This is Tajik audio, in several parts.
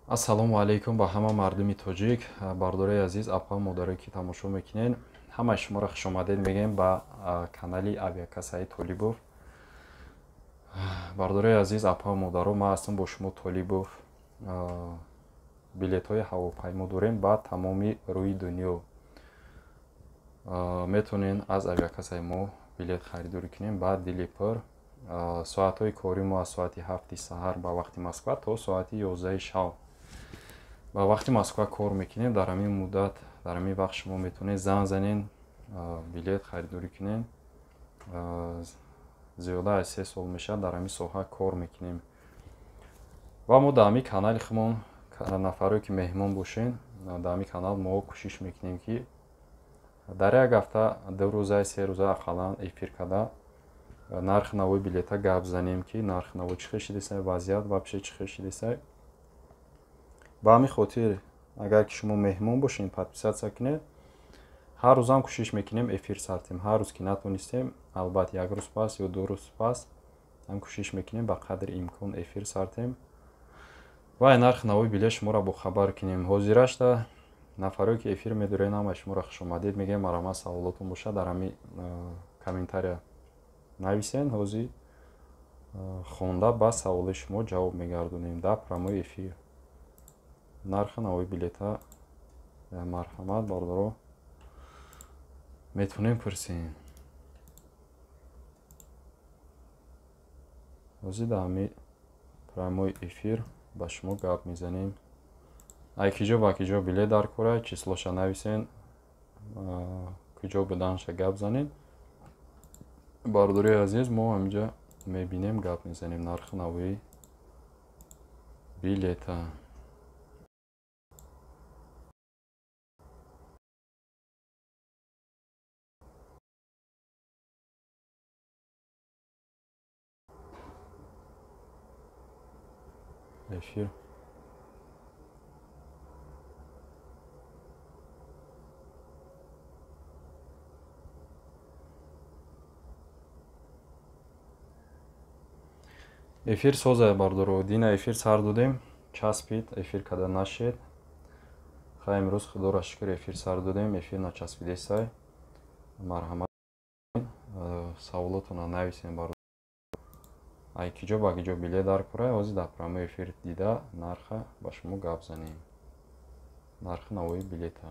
Ассалому алайкум ба ҳама мардуми тоҷик, бардораи азиз, апа модаре ки тамошо мекунед. Ҳамаи шуморо хушомадед мегӯем ба канали Авиакасаи Толибов. Бардораи азиз, апа модаро, ман ҳастам бо шумо Толибов. Билетҳои ҳавопаймо дорем ба тамоми рӯи дунё. Метавонед аз Авиакасаи мо билет харидорӣ кунем ба дили пур. Соатҳои кори мо аз соати 7 саҳар ба вақти Москва то соати 11 шаб. Ба вақти Москва кор мекунем. Дар ҳамин муддат, дар ҳамин вақт шумо метавонед занг занед, билет харидорӣ кунед. Зиёда аз 3 сол мешавад дар ҳамин соҳа кор мекунем. Ва мо дар ҳамин канали худмон нафаре ки меҳмон бошем, дар ҳамин канал мо кӯшиш мекунем ки дар як ҳафта 2 рӯза 3 рӯза ақаллан эфир карда нархи навои билета гап занем ки нархи наво чӣ хел шидасай, вазъият вообще чӣ хел шидасай. ба ҳамин хотир агар ки шумо меҳмон бошед, подписатсия кунед. ҳар рӯзам кӯшиш мекунем эфир сартем. ҳар рӯз ки натонистем, албатта як рӯз пас ё 2 рӯз пас ҳам кӯшиш мекунем ба қадри имкон эфир сартем ва нархи навои билет шуморо бохабар кунем. Ҳозирашта нафаре ки эфир медоред, ҳамаи шуморо хушомадед мегӯем. Марҳамат, саволотон бошад дар ҳамин комментария нависен. ҳозир хонда ба саволои шумо ҷавоб мегардонем дар прямой эфир. нархи навои билета марҳамат бардоро метавонем пурсем. ҳозир дар ҳамин прямой эфир ба шумо гап мезанем. ай киҷо ба киҷо билет дар кора, числоша нависен, киҷо буданша гап занем. Бардораи азиз, мо ҳаминҷа мебинем, гап мезанем нархи навои билета. эфир эфир соза бардоро дина эфир сар додем, часпид эфир када нашед. хай имрӯз худоро шукр эфир сар додем, эфир начаспидесай. марҳамат, саволотона нависем бардоро. ай киҷо ба киҷо билет дар кора, ҳозир дар прямой эфир дида нарха ба шумо гап занем. нархи навои билета.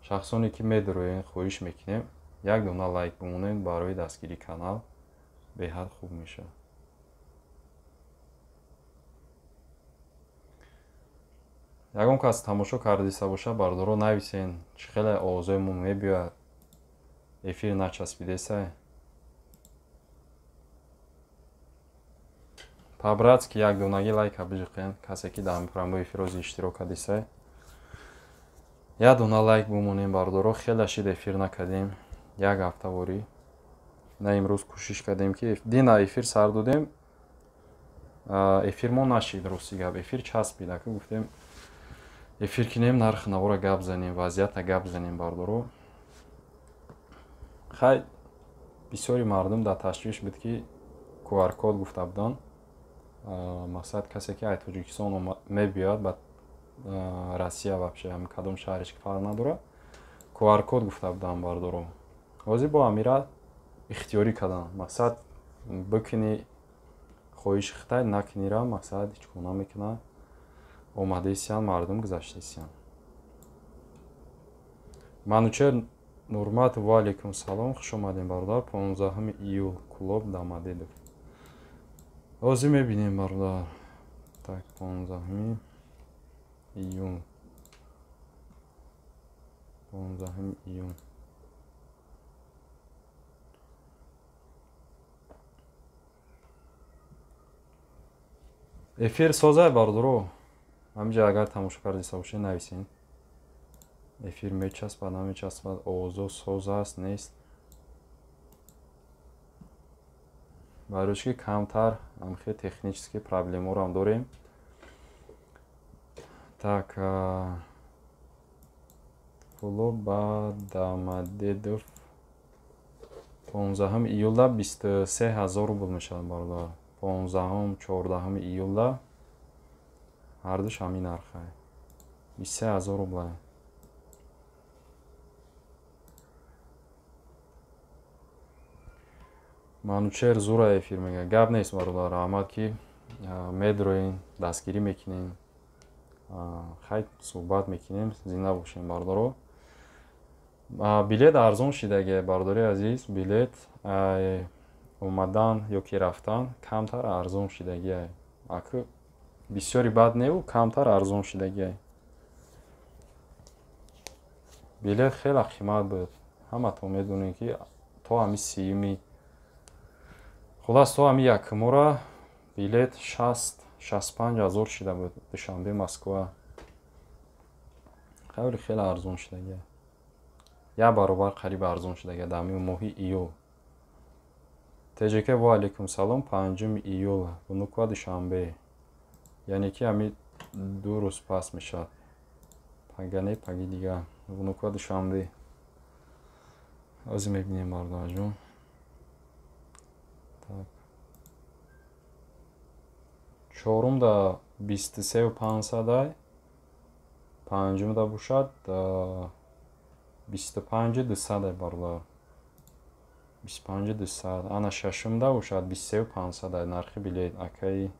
шахсоне ки медороед, хоҳиш мекунем як дона лайк бимонед барои дастгирии канал, беҳад хуб мешавад. ягон кас тамошо кардиста бошад, бардоро нависен чӣ хеле овозои мо мебиёяд, эфир начаспидесай. по-братски як донаги лайка бижиқен. касе ки дар прямой эфир ҳозир иштирок кардисай, як дона лайк бимонем бардоро. хеле шид эфир накардем, як ҳафтавори. на имрӯз кӯшиш кардем ки дина эфир сар додем, эфир мо нашид. рости гап эфир часпид, ака гуфтем эфир кунем, нархи навора гап занем, вазъията гап занем бардоро. хай бисёри мардум дар ташвиш буд ки QR-код гуфта буданд. мақсад касе ки аз Тоҷикистон мебиёяд ба Россия, вообще ҳам кадом шаҳреш ки фарқ надорад, QR-код гуфта буданд бардоро. ҳозир бо амира ихтиёрӣ кардан. мақсад бикуни хоҳиши Хитай, накунира, мақсад ҳеҷ гуна мекунад. омадаистиян мардум гузаштаистиян. манучер Нурмат, ва алейкум салом, хуш омадем бародар. 15 июл клуб Дамадедов. ҳозир мебинем бародар. так 15 июл 15 июл эфир созай бардоро. ҳаминҷа агар тамошо кардиста бошед нависен. эфир мечаспад, намечаспад, овозо соз аст, нест. барои камтар ҳамхел технически проблемаро ҳам дорем. так клуб ба Дамадедов 15 июлда 23 000 рубл мешавад бардор. 15 14 июлда ҳардуш ҳамин нархай 23000 рублай. манучер зура эфир мега гап нест бародар аҳмад ки медроин дастгирӣ мекунем хай суҳбат мекунем зинда бошем бардоро. билет арзон шидагия бардори азиз, билет омадан ё ки рафтан камтар арзон шидагия аку бисёри бад неву камтар арзон шидагия. билет хеле қимат буд, ҳаматон медонем ки то ҳами 30 хулас то ҳами якумора билет 60-65 ҳазор шида буд. душанбе Москва хеле арзон шидагия, як баробар қариб арзон шидагия дар ҳамин моҳи июл. теҷеке ва алейкум салом 5 июл вунуква душанбе, яъне ки ҳами 2 рӯз пас мешавад. пагане паги дига вунуква душанбе ҳозир мебинем бардоҷон. так чорум да 23500 панҷум да бошад 25200 бардор 25200 ана шашум да бошад 23500 нархи билет акай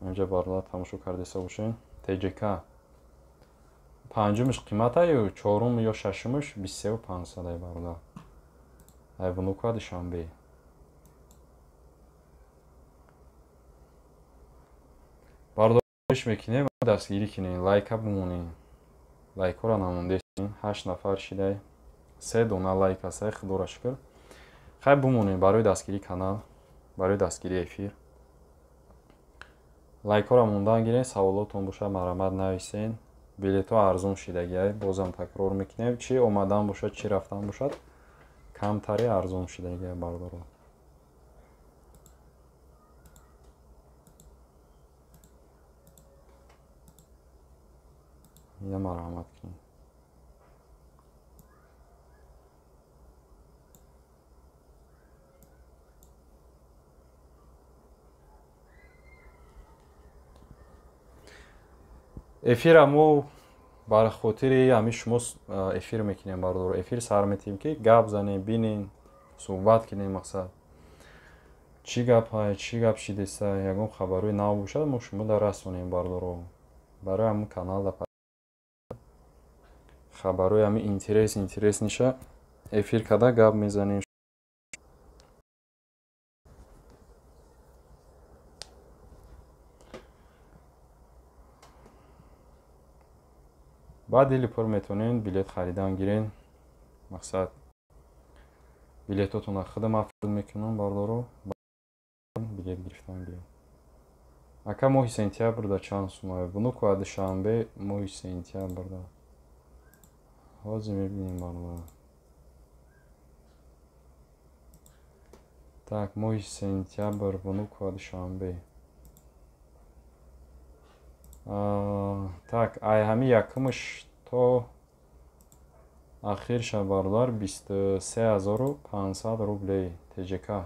онҷа бардор тамошо кардеса бошен. теҷека панҷумш қимата ё чорум ё шашумш 23500 бардор айвунуква душанбе. бардориш мекунем дастгирӣ кунем, лайка бимонем, лайкора намондестин 8 нафар шидай 3 дона лайк астай худора шукр. хай бимонем барои дастгирии канал, барои дастгирии эфир. лайкора мондан гирем, саволотон бошад марамат нависен. билето арзон шидагиай бозам такрор мекунем, чи омадан бошад чи рафтан бошад камтаре арзон шидагиай бардоро. ина марҳамат кунед. эфира мо бар хотири ҳами шумо эфир мекунем бардор. эфир сар метиҳем ки гап занем, бинем, суҳбат кунем. мақсад чӣ гап ҳай, чӣ гап шидеста, ягон хабарои нав бошад мо шумода расонем бардоро. барои ҳамин каналда хабарои ҳами интерес ниша эфир када гап мезанем. баъд дили пур метонен билет харидан гирен. мақсад билетотона худам афрод мекунам бардоро. билет гирифтан гирем. ака моҳи сентябрда чанд сумае вунуква душанбе моҳи сентябрда ҳозир мебинем бардоро. так моҳи сентябр вунуква душанбе так ай ҳами якумш то ахирша бардор 23500 рублей теҷека.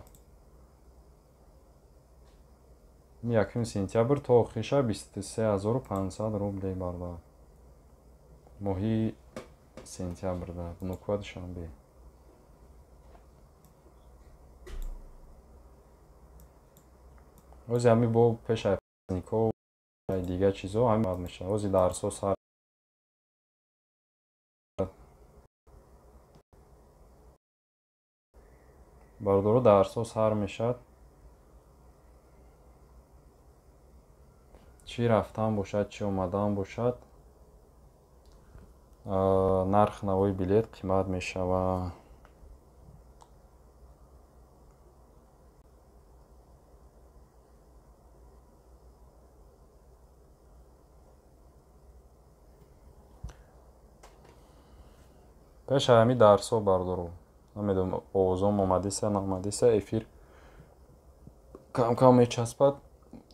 якум сентябр то охирша 23500 рублей бардор моҳи сентябрда вунуква душанбе. ҳозир ҳами бо пешай праздникҳо дига чизо ҳами меша. ҳозир дарсо сар бардоро дарсо сар мешад. чӣ рафтан бошад, чӣ омадан бошад нарх навои билет қимат мешавад. пеша ҳами дарсо бардоро намедонам овозом омадиса наомадиса эфир кам мечаспад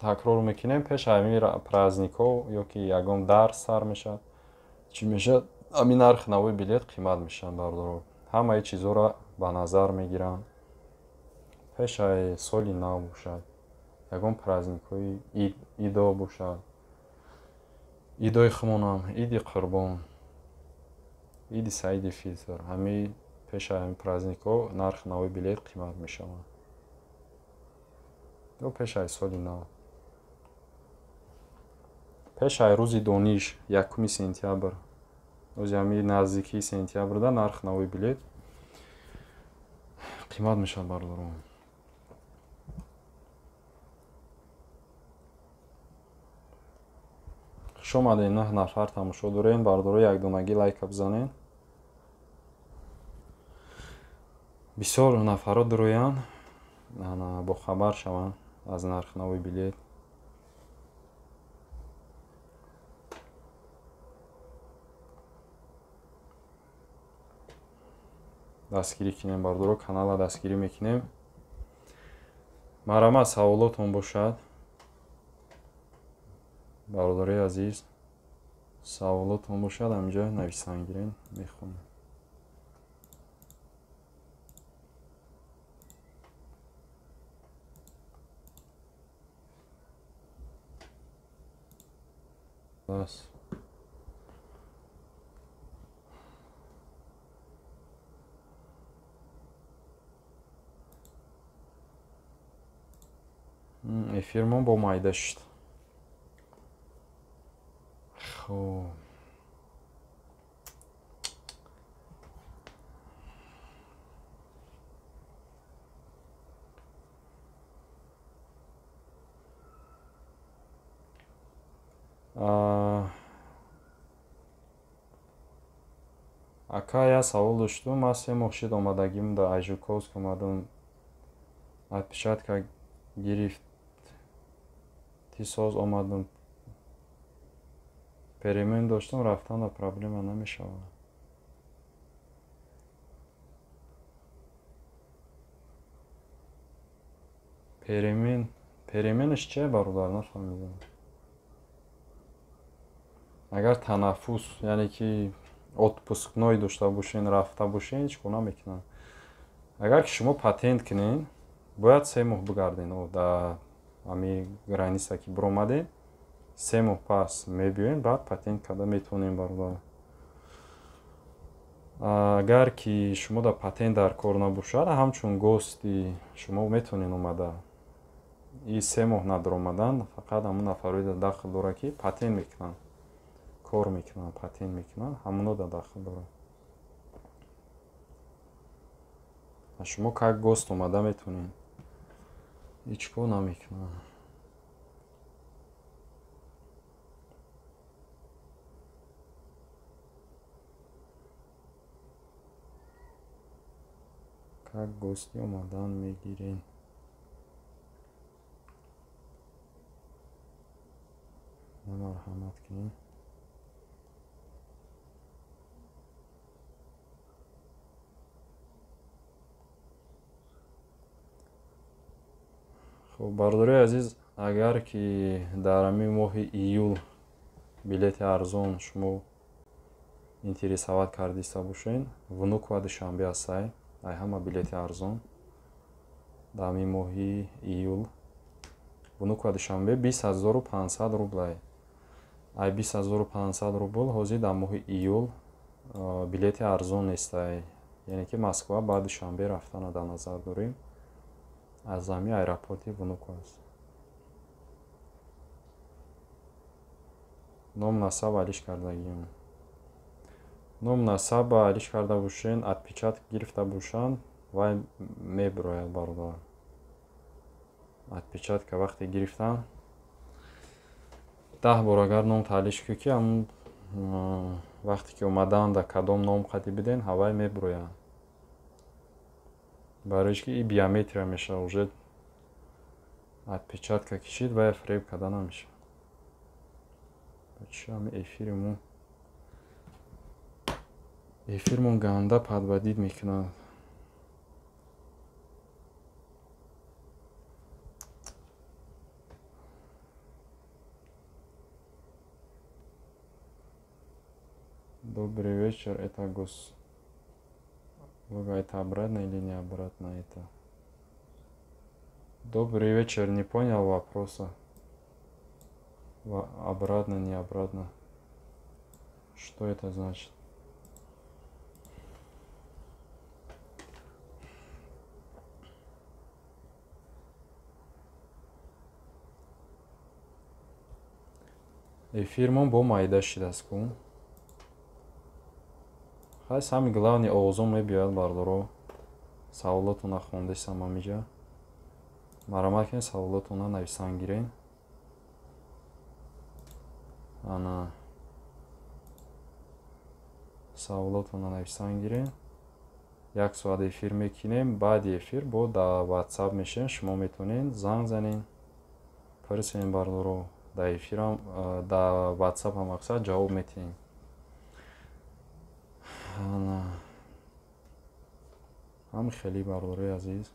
такрор мекунем. пеша ҳами праздникҳо ё ки ягон дарс сар мешад чӣ мешад ҳами нарх навои билет қимат мешавад бардоро. ҳамаи чизоро ба назар мегирам. пешаи соли нав бошад ягон праздникҳои идо бошад, идои хумонам, иди қурбон, иди саиди фитр, ҳамаи пеши ҳамин праздникҳо нархи нави билет қимат мешавад. ё пешаи соли нав, пешаи рӯзи дониш 1 сентябр, рӯзи ҳамаи наздикии сентябрда нархи нави билет қимат мешавад бардорон. хуш омадед, 9 нафар тамошо дорем. Бардорон якдонагӣ лайка бизанед. бисёр нафарот дуроянд бохабар шаванд аз нархи нави билет. дастгирӣ кинем, бардорон канала дастгирӣ мекунем. марамад саволотон бошад, бародари азиз, саволотон бошад, ҳамҷо нависан гирем, мехонем. бас эфирмон бо майда шуд. хуб, ака я савол доштум. Ман 3 моҳ шуд омадагим да Ажуковск омадам, отпечатка гирифти соз омадам, перемен доштам, рафтан да проблема намешавад. переменш чия бародар, нафаҳмидам. агар танаффус, яъне ки отпускной дошта бошен, рафта бошен, ҳеч гуна мекунад. агар ки шумо патент кунен, бояд 3 моҳ бигарден да ҳами граница ки биромаден, 3 моҳ пас мебиёен, баъд патент карда метавонем бародар. агар ки шумо да патент дар кор набошад, ҳамчун гости шумо метавонен омада и 3 моҳ надиромадан, фақат ҳамун нафарои да дахл дора ки патент мекунанд, кор мекунанд, патент мекунанд, ҳамуно да дахл дорад. шумо как гост омада метавонед, ҳеч кор намекунанд. как гости омадан мегирен. марҳамат кунед. хуб, бародари азиз, агар ки дар ҳамин моҳи июл билети арзон шумо интересоват кардиста бошен, внук ва душанбе ҳастай, ай ҳама билети арзон дар ҳамин моҳи июл, внук ва душанбе 20500 рублай. ай 20500 рубл ҳозир дар моҳи июл билети арзон нестай, яъне ки Москва ба душанбе рафтана дар назар дорем. аз ҳамин аэропорти внук аст. ном насаб алиш кардагиам. ном насаб алиш карда бошен, отпечаток гирифта бошанд, вай мебирояд бародар. отпечатка вақте гирифтан 10 бор агар ном таълиш кӯ ки ҳамун вақте ки омадан да кадом ном қади биден, ҳавай мебирояд. барои ки и биометрия мешавад, уже отпечатка кишид, вай фреб карда намешавад. чӣ ҳами эфирмон ганда падбадид мекунад. Добрый вечер, это это обратно или не обратно это? Добрый вечер, не понял вопроса. Обратно, не обратно. Что это значит? Эфирмон бо майда шидаскун. Хай самый главный овозон мебиад бардоро. Саволотуна хонде самамиҷа. Марамат кен саволотуна нависан гирен. Ана саволотуна нависан гирен. Як соат эфир мекунем. Баъди эфир бо да WhatsApp мешем. Шумо метавонед занг занед. Пурсен бардоро. Да эфирам да WhatsApp ҳам мақсад ҷавоб метиҳем. Ана ҳам хеле бардорои азиз.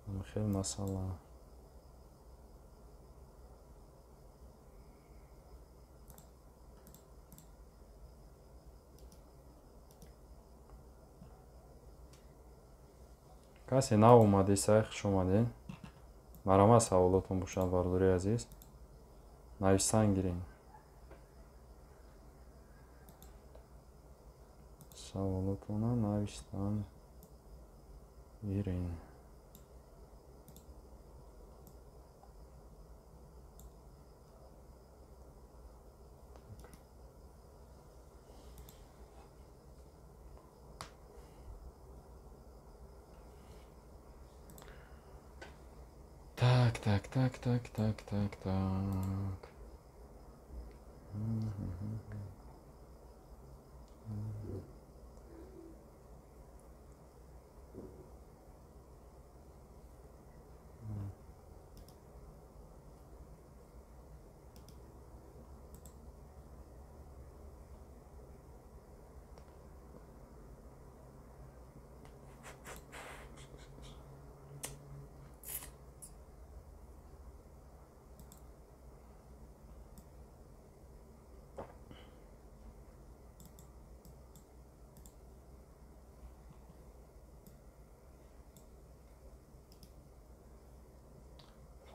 ҳам хеле масъала. کسی نو اومده سعی خوش اومدین. مرا سوالاتون باشد برداری عزیز. نویسن گیرین. سوالاتون نویسن گیرین. Так.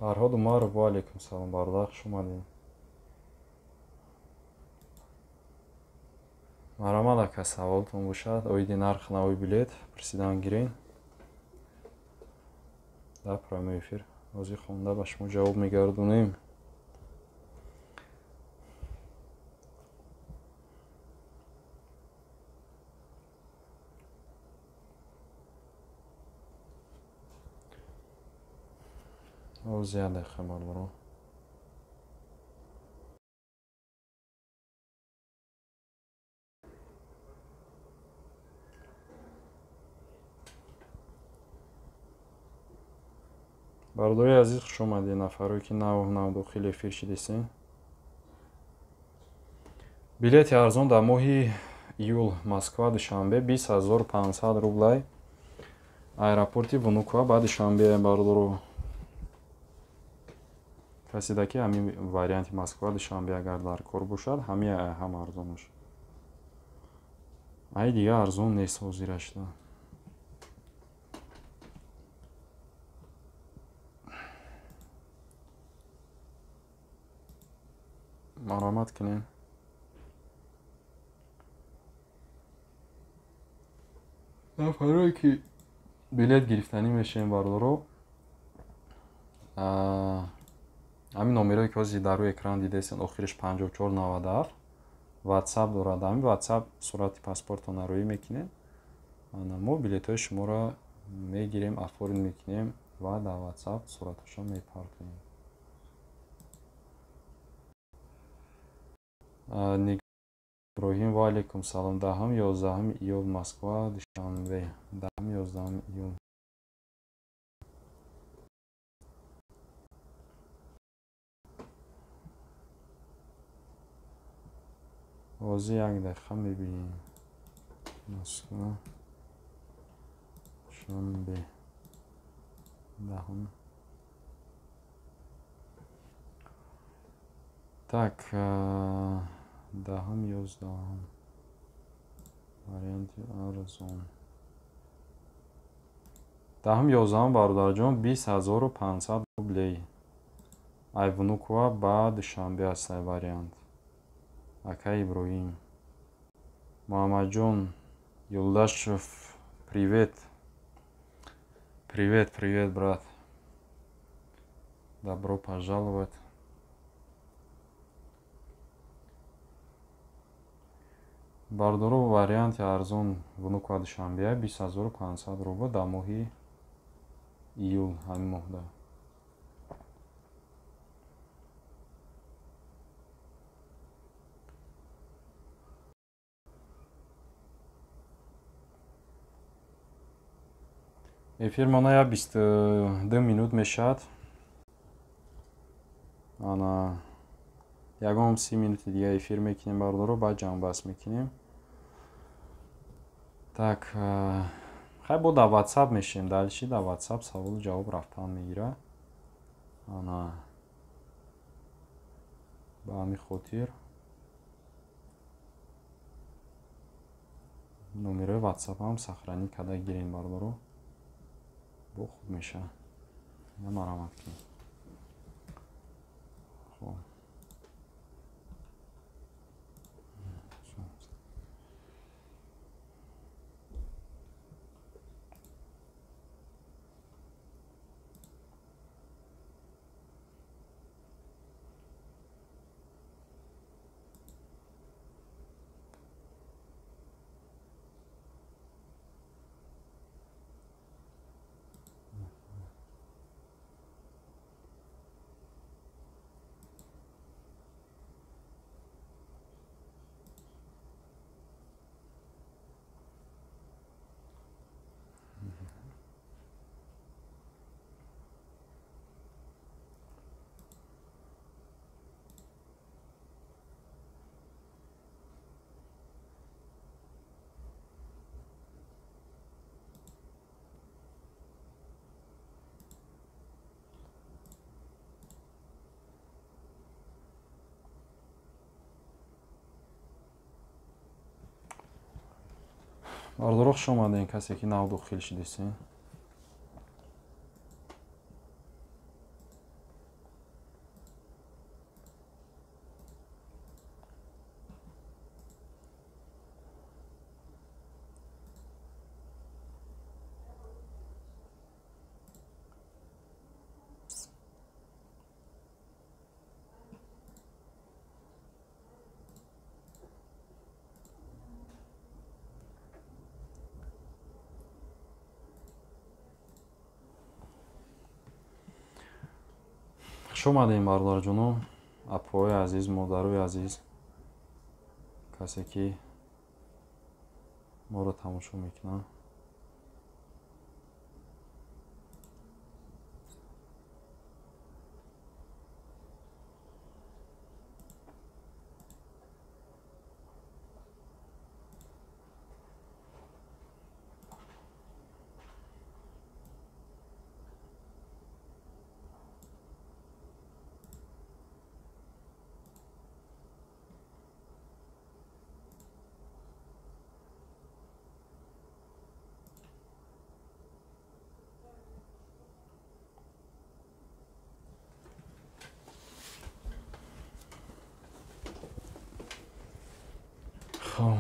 فرهاد عمر و علیکم سلام بردار خوش اومدین. مرا ака саволтон бошад оиди нарх навои билет пурсидан гирен. дар прямой эфир ҳозир хонда ба шумо ҷавоб мегардонем. ҳозир як дақиқа бардоро. бардори азиз хуш омадед. нафаре ки нав дохили эфир шидесен. билети арзон дар моҳи июл Москва душанбе 20500 рублай. аэропорти Внуково ба душанбе бардоро. касидаки ҳамин варианти Москва душанбе агар дар кор бошад ҳамин ҳам арзон бошад. ай дигар арзон нест ҳозирашда. маромат кунем. нафарое ки билет гирифтанӣ мешавем бардоро. ҳамин номерои ки ҳозир дар рӯи экран дидесен охириш 5497 WhatsApp дорад. ҳамин WhatsApp сурати паспортро нароӣ мекунем. мо билетҳои шуморо мегирем, оформ мекунем ва дар WhatsApp сураташон мепартоем. иброҳим ва алейкум салом. 10-11 июл Москва душанбе. 10-11 июл. ҳозир як дақиқа мебинем. Москва душанбе 10. так 10-11 варианти арзон. Даҳум ёздаҳум бародарҷон 20500 рублей. Ай внукова ба Душанбе ҳастай вариант. Ака Иброҳим. Муҳаммадҷон Юлдашев, привет. Привет, привет, брат. Добро пожаловать. Бардору варианти арзон внукова Душанбе 20500 рубл дар моҳи июл ҳамин моҳда. Эфир моная 22 минут мешад. Ана ягон 30 минути дига эфир мекунем бардору, баъд ҷамъбаҳс мекунем. Так, хай бо дар WhatsApp мешем. Дали чӣ дар WhatsApp саволу ҷавоб рафтан мегира. Ана ба ҳамин хотир номерои WhatsApp-ам сахранӣ карда гирем бардору. Бо худ меша. Я марамат кунем. Хоб. Бардору хуш омадем. Касе ки нав дохил шудесен. Хуш омадем бардорҷонон, апои азиз, модарои азиз, касе ки моро тамошо мекунад. Хоб.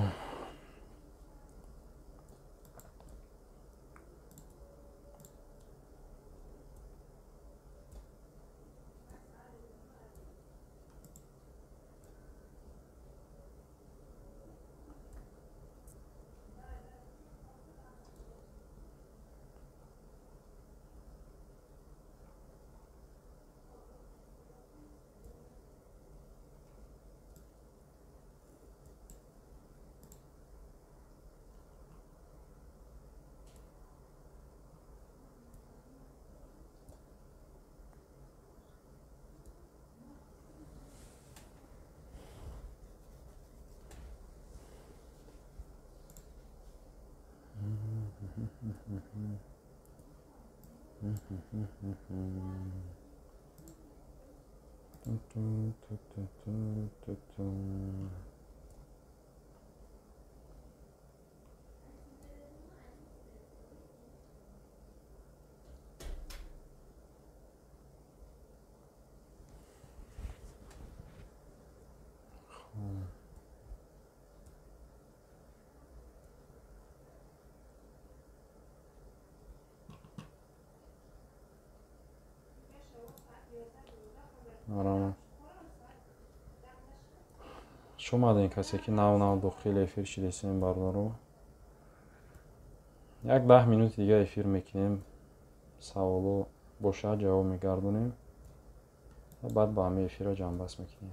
آره. شما این کسی که ناو داخل افیر شدیم بردارو. یک 10 минут دیگه افیر میکنیم. سوالو باشه جواب میگردونیم. بعد با همه افیر جنبش میکنیم.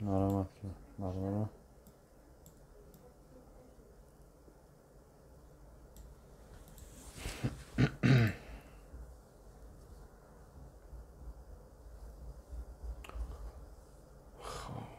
مرحمت کنیم. بردارو. خب.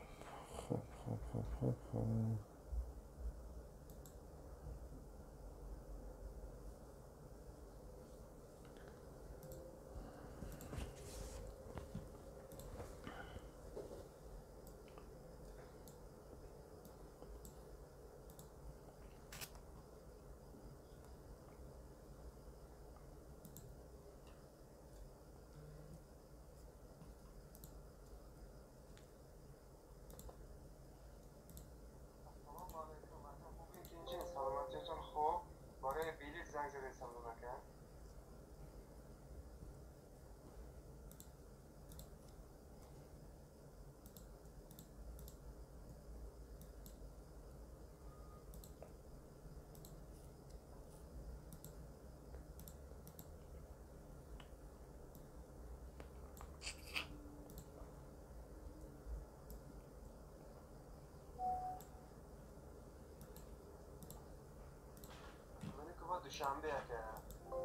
دوشنبه که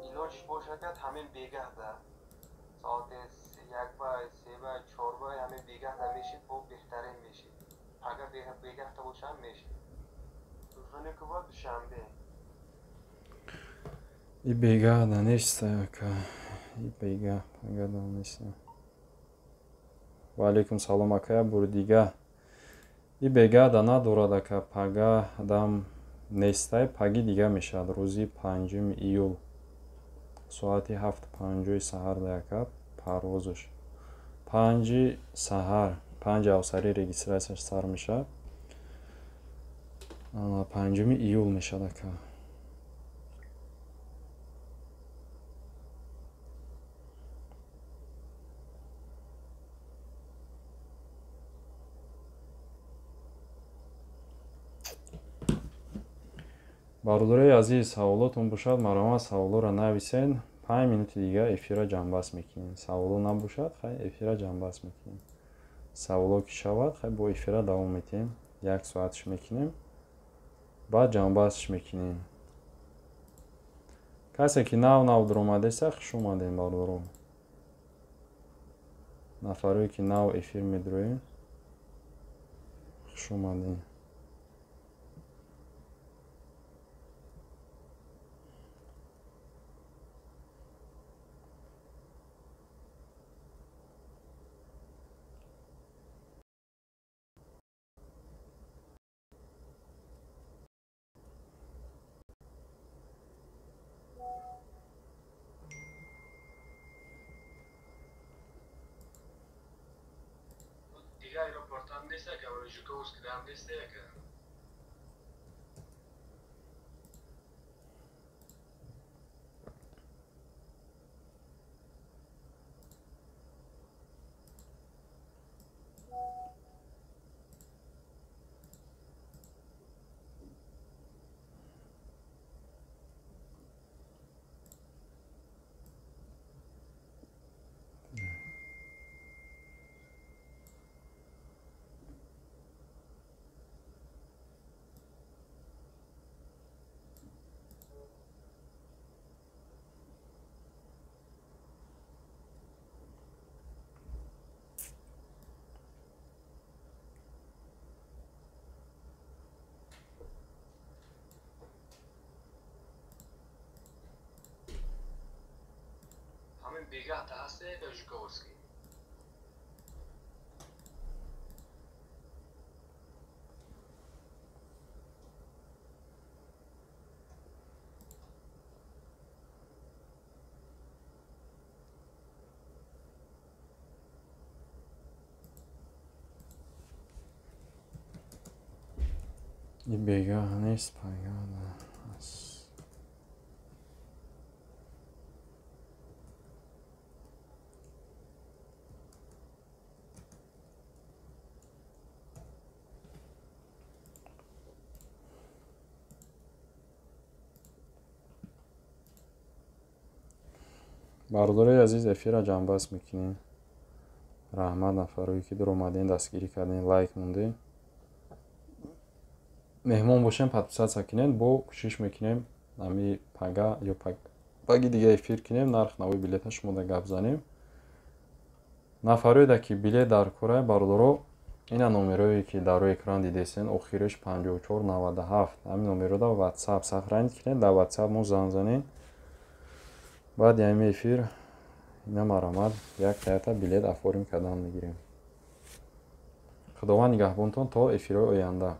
ایلاجش باشه که همین بیگه ده ساعت 1 با 3 با 4 با همین بیگه ده میشید با بهترین میشید اگر بیگه ده باشه هم میشید روزانه که با دوشنبه این بیگه ده نیست که این بیگه ده نیست. و علیکم سلام اکا بور دیگه این بیگه ده ندارد که پگه دم نیسته پگی دیگه میشد روزی 5 ایول ساعتی 7:50 سحر دیگه پروازش 5 سحر 5 اوسری رегистрацияш сар мешад 5 июл мешад ака. бародарои азиз саволотон бошад марҳамат саволоро нависен 5 минути дига эфира ҷанбаст мекунем. Саволо набошад хай эфира ҷанбаст мекунем. Саволо ки шавад хай бо эфира давом метем 1 соатш мекунем баъд ҷанбастш мекунем. касе ки нав дуромадеста хуш омадем бародаро. нафарое ки нав эфир медироем хуш омадем. دیگه ایروپورت هم نیست که برای ژوکووسکی هم نیست که همین بیگه تا هسته که ژوکووسکی این بگاه نیست پیام است. бардори азиз эфирро ҷамъбаст мекунем. раҳмат нафарои ки дур омаден дастгирӣ кардем, лайк мондем. меҳмон бошем подписатсия кунем, бо кӯшиш мекунем ами пага ё паги дига эфир кунем, нарх навои билета шумо да гап занем. нафароеда ки билет дар кора бардоро ина номерое ки дар рӯи экран дидесен охириш 5497 ҳамин номерода ватсап сахранӣ кунед, дар ватсап мо занг занед. баъди ҳамин эфир ина марамат як таята билет афорим кардан мегирем. худованд нигаҳбонтон то эфирҳои оянда.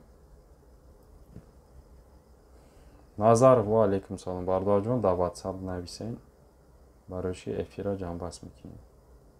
назар ва алейкум салом. Бардоҷон дар ватсап нависен барои чи эфирро ҷамъбаст мекунем.